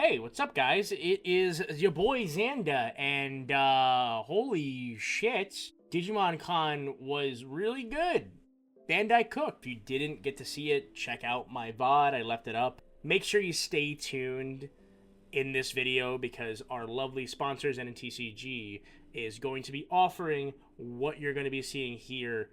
Hey, what's up, guys? It is your boy Xanda, and holy shit, Digimon Con was really good. Bandai cooked. If you didn't get to see it, check out my VOD. I left it up. Make sure you stay tuned in this video because our lovely sponsor ZenTCG is going to be offering what you're going to be seeing here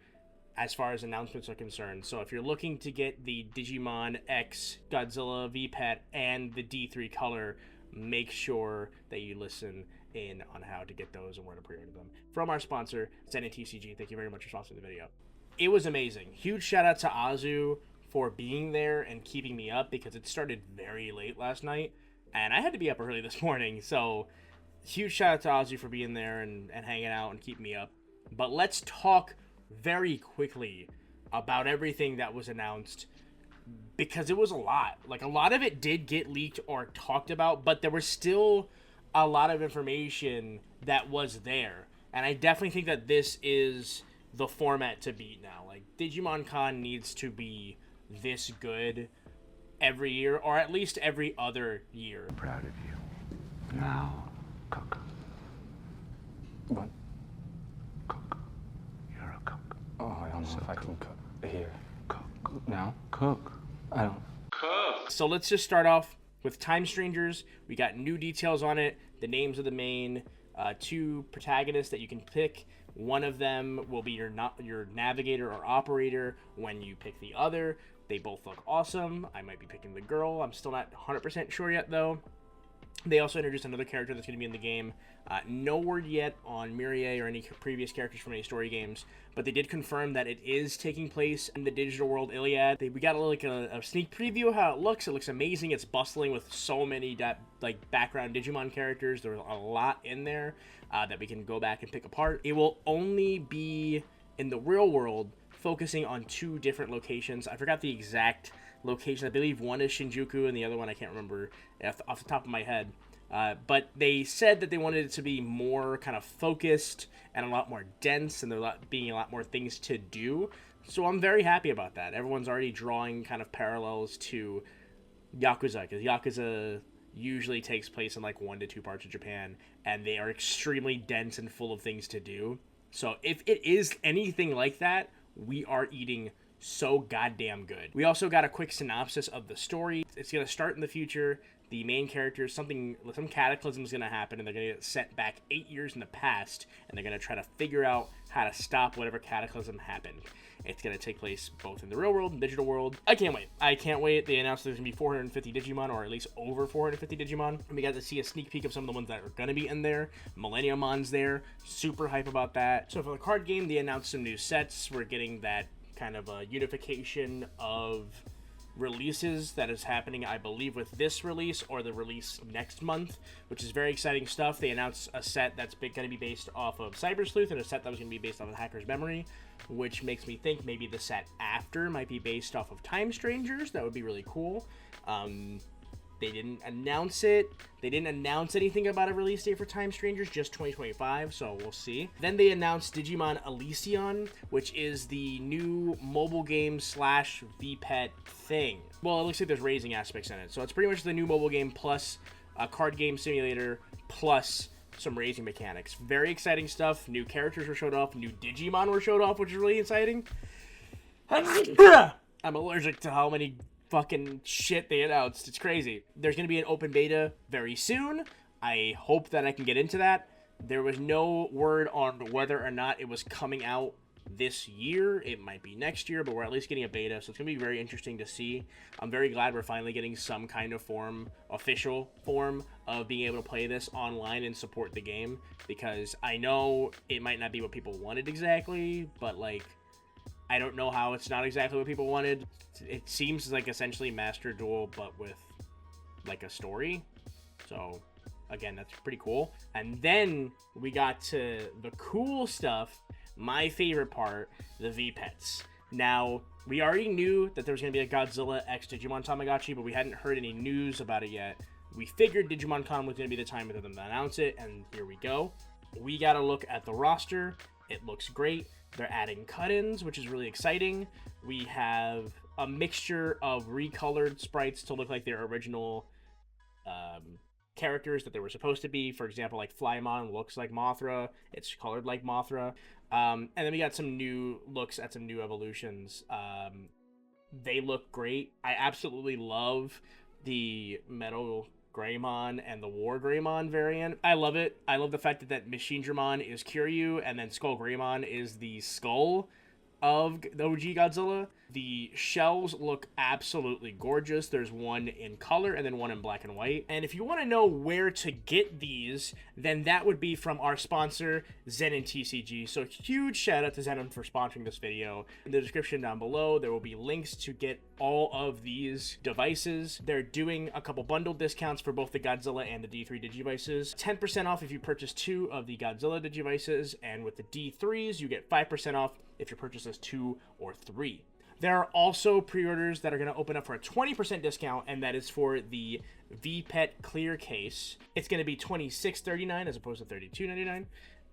as far as announcements are concerned. So if you're looking to get the Digimon X, Godzilla, Vpet, and the D3 color, make sure that you listen in on how to get those and where to pre-order them. From our sponsor, ZenTCG, thank you very much for sponsoring the video. It was amazing. Huge shout out to Azu for being there and keeping me up because it started very late last night, and I had to be up early this morning, so huge shout out to Azu for being there and hanging out and keeping me up. But let's talk very quickly about everything that was announced because it was a lot. Like, a lot of it did get leaked or talked about, but there was still a lot of information that was there. And I definitely think that this is the format to beat now. Like, Digimon Con needs to be this good every year, or at least every other year. I'm proud of you. Now, cook. What? Cook. You're a cook. Oh, I don't know if I can cook here. Cook. Now? Cook. I don't. So let's just start off with Time Strangers. We got new details on it. The names of the main two protagonists that you can pick. One of them will be your navigator or operator when you pick the other. They both look awesome. I might be picking the girl. I'm still not 100% sure yet, though. They also introduced another character that's going to be in the game. No word yet on Mirie or any previous characters from any story games, but they did confirm that it is taking place in the digital world Iliad. We got a sneak preview of how it looks. It looks amazing. It's bustling with so many background Digimon characters. There's a lot in there that we can go back and pick apart. It will only be in the real world, focusing on two different locations. I forgot the exact location. I believe one is Shinjuku and the other one I can't remember off the top of my head. But they said that they wanted it to be more kind of focused and a lot more dense, and there being a lot more things to do. So I'm very happy about that. Everyone's already drawing kind of parallels to Yakuza, because Yakuza usually takes place in like 1 to 2 parts of Japan, and they are extremely dense and full of things to do. So if it is anything like that, we are eating so goddamn good. We also got a quick synopsis of the story. It's going to start in the future. The main characters, some cataclysm is going to happen, and they're going to get sent back 8 years in the past, and they're going to try to figure out how to stop whatever cataclysm happened. It's going to take place both in the real world and digital world. I can't wait. I can't wait. They announced there's going to be 450 Digimon, or at least over 450 Digimon. And we got to see a sneak peek of some of the ones that are going to be in there. Millenniumon's there. Super hype about that. So for the card game, they announced some new sets. We're getting that kind of a unification of releases that is happening, I believe, with this release or the release next month, which is very exciting stuff. They announced a set that's going to be based off of Cyber Sleuth and a set that was going to be based off of Hacker's Memory, which makes me think maybe the set after might be based off of Time Strangers. That would be really cool. They didn't announce it. They didn't announce anything about a release date for Time Strangers, just 2025, so we'll see. Then they announced Digimon Alisson, which is the new mobile game / Vpet thing. Well, it looks like there's raising aspects in it, so it's pretty much the new mobile game plus a card game simulator plus some raising mechanics. Very exciting stuff. New characters were showed off. New Digimon were showed off, which is really exciting. I'm allergic to how many fucking shit they announced. It's crazy. There's going to be an open beta very soon. I hope that I can get into that. There was no word on whether or not it was coming out this year. It might be next year, but we're at least getting a beta, so it's going to be very interesting to see. I'm very glad we're finally getting some kind of official form of being able to play this online and support the game, because I know it might not be what people wanted exactly, but like, I don't know how it's not exactly what people wanted. It seems like essentially Master Duel, but with like a story. So again, that's pretty cool. And then we got to the cool stuff, my favorite part, the Vpets. Now, we already knew that there was going to be a Godzilla X Digimon Tamagotchi, but we hadn't heard any news about it yet. We figured Digimon Con was going to be the time for them to announce it, and here we go. We got to look at the roster. It looks great. They're adding cut-ins, which is really exciting. We have a mixture of recolored sprites to look like their original characters that they were supposed to be. For example, like Flymon looks like Mothra. It's colored like Mothra. And then we got some new looks at some new evolutions. They look great. I absolutely love the Metal Greymon and the War Greymon variant. I love it. I love the fact that Machinedramon is Kiryu, and then Skull Greymon is the skull of the OG Godzilla. The shells look absolutely gorgeous. There's one in color and then one in black and white. And if you want to know where to get these, then that would be from our sponsor, ZenTCG. So huge shout out to Zen for sponsoring this video. In the description down below, there will be links to get all of these devices. They're doing a couple bundle discounts for both the Godzilla and the D3 Digivices. 10% off if you purchase 2 of the Godzilla Digivices, and with the D3s, you get 5% off if your purchase is 2 or 3. There are also pre-orders that are going to open up for a 20% discount, and that is for the Vpet Clear Case. It's going to be $26.39 as opposed to $32.99,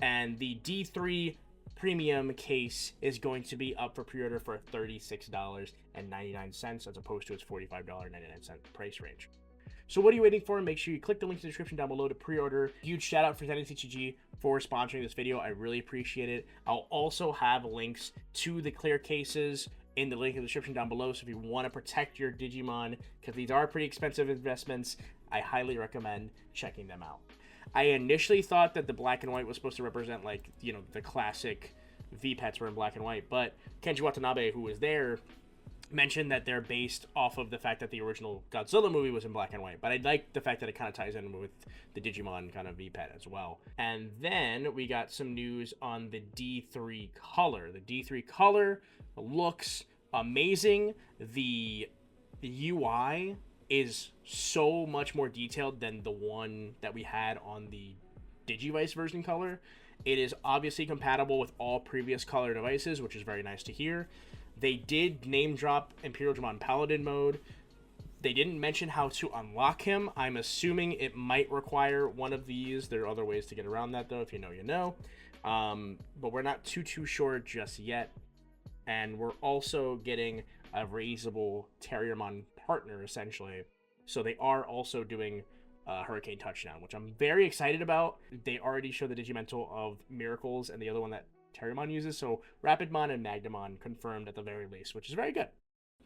and the D3 Premium Case is going to be up for pre-order for $36.99 as opposed to its $45.99 price range. So what are you waiting for? Make sure you click the link in the description down below to pre-order. Huge shout out for ZenTCG for sponsoring this video. I really appreciate it. I'll also have links to the clear cases in the link in the description down below. So if you want to protect your Digimon, because these are pretty expensive investments, I highly recommend checking them out. I initially thought that the black and white was supposed to represent, like, you know, the classic V-Pets were in black and white, but Kenji Watanabe, who was there, mentioned that they're based off of the fact that the original Godzilla movie was in black and white, but I like the fact that it kind of ties in with the Digimon kind of V-Pet as well. And then we got some news on the D3 color. The D3 color looks amazing. The UI is so much more detailed than the one that we had on the Digivice version color. It is obviously compatible with all previous color devices, which is very nice to hear. They did name drop Paildramon Paladin mode. They didn't mention how to unlock him. I'm assuming it might require one of these. There are other ways to get around that, though. If you know, you know. But we're not too sure just yet. And we're also getting a raisable Terriermon partner, essentially. So they are also doing Hurricane Touchdown, which I'm very excited about. They already showed the Digimental of Miracles and the other one that Terriermon uses, so Rapidmon and Magnamon confirmed at the very least, which is very good.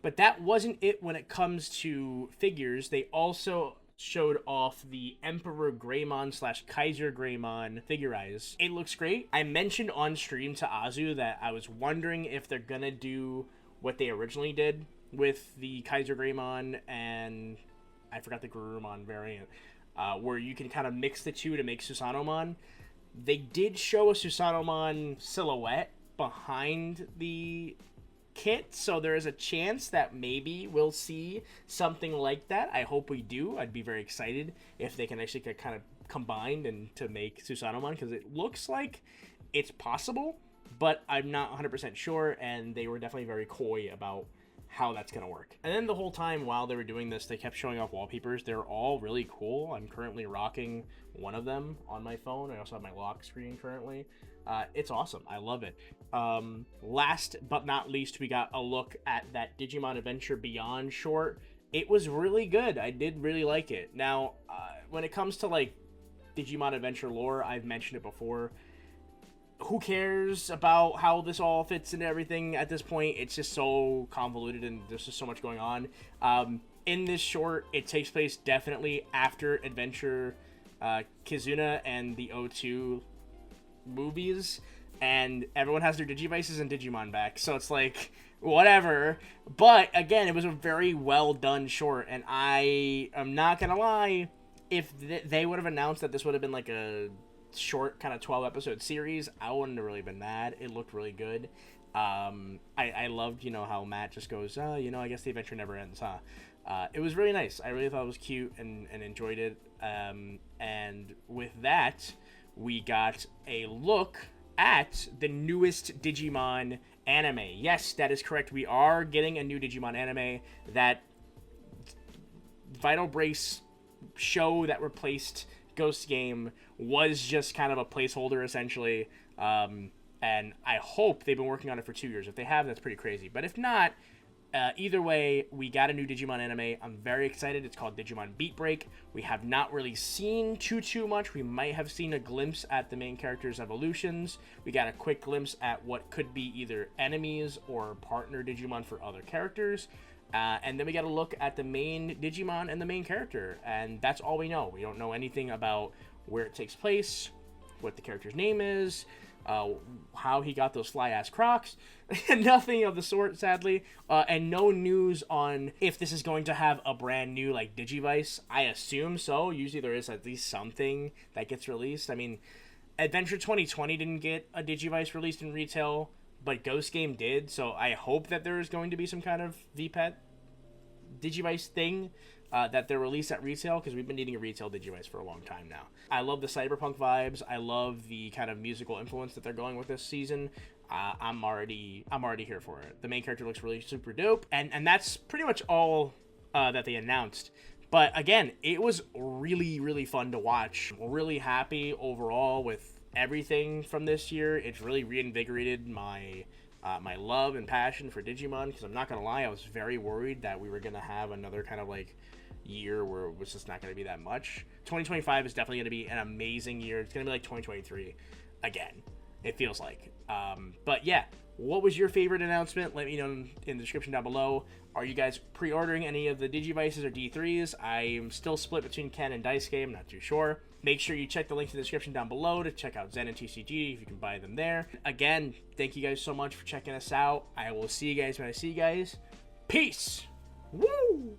But that wasn't it when it comes to figures. They also showed off the Emperor Greymon / Kaiser Greymon figurize. It looks great. I mentioned on stream to Azu that I was wondering if they're gonna do what they originally did with the Kaiser Greymon and I forgot the Garurumon variant, where you can kind of mix the two to make Susanomon. They did show a Susanomon silhouette behind the kit, so there is a chance that maybe we'll see something like that. I hope we do. I'd be very excited if they can actually get kind of combined and to make Susanomon, because it looks like it's possible, but I'm not 100% sure, and they were definitely very coy about how that's going to work. And then the whole time while they were doing this, they kept showing off wallpapers. They're all really cool. I'm currently rocking one of them on my phone. I also have my lock screen currently. It's awesome. I love it. Last but not least, we got a look at that Digimon Adventure Beyond short. It was really good. I did really like it. Now, when it comes to like Digimon Adventure lore, I've mentioned it before. Who cares about how this all fits into everything at this point? It's just so convoluted and there's just so much going on. In this short, it takes place definitely after Adventure Kizuna and the O2 movies, and everyone has their Digivices and Digimon back, so it's like, whatever. But again, it was a very well done short, and I am not gonna lie, if they would have announced that this would have been like a short kind of 12 episode series, I wouldn't have really been mad. It looked really good. I loved, you know, how Matt just goes, you know, I guess the adventure never ends, huh? It was really nice. I really thought it was cute and enjoyed it. And with that, we got a look at the newest Digimon anime. Yes, that is correct. We are getting a new Digimon anime. That Vital Brace show that replaced Ghost Game was just kind of a placeholder, essentially. And I hope they've been working on it for 2 years. If they have, that's pretty crazy. But if not, Either way, we got a new Digimon anime. I'm very excited. It's called Digimon Beat Break. We have not really seen too much. We might have seen a glimpse at the main character's evolutions. We got a quick glimpse at what could be either enemies or partner Digimon for other characters. And then we got to look at the main Digimon and the main character. And that's all we know. We don't know anything about where it takes place, what the character's name is, how he got those fly-ass Crocs. Nothing of the sort, sadly. And no news on if this is going to have a brand new, like, Digivice. I assume so. Usually there is at least something that gets released. I mean, Adventure 2020 didn't get a Digivice released in retail, but Ghost Game did. So I hope that there is going to be some kind of Vpet Digivice thing that they're released at retail, because we've been needing a retail Digivice for a long time now. I love the cyberpunk vibes. I love the kind of musical influence that they're going with this season. I'm already here for it. The main character looks really super dope, and that's pretty much all that they announced. But again, it was really fun to watch. I'm really happy overall with everything from this year. It's really reinvigorated my my love and passion for Digimon, because I'm not gonna lie, I was very worried that we were gonna have another kind of like year where it was just not going to be that much. 2025 is definitely going to be an amazing year. It's going to be like 2023 again, it feels like. But yeah, what was your favorite announcement? Let me know in the description down below. Are you guys pre-ordering any of the Digivices or D3s? I'm still split between Ken and Daisuke. I'm not too sure. Make sure you check the link in the description down below to check out ZenTCG if you can buy them there. Again, thank you guys so much for checking us out. I will see you guys when I see you guys. Peace! Woo!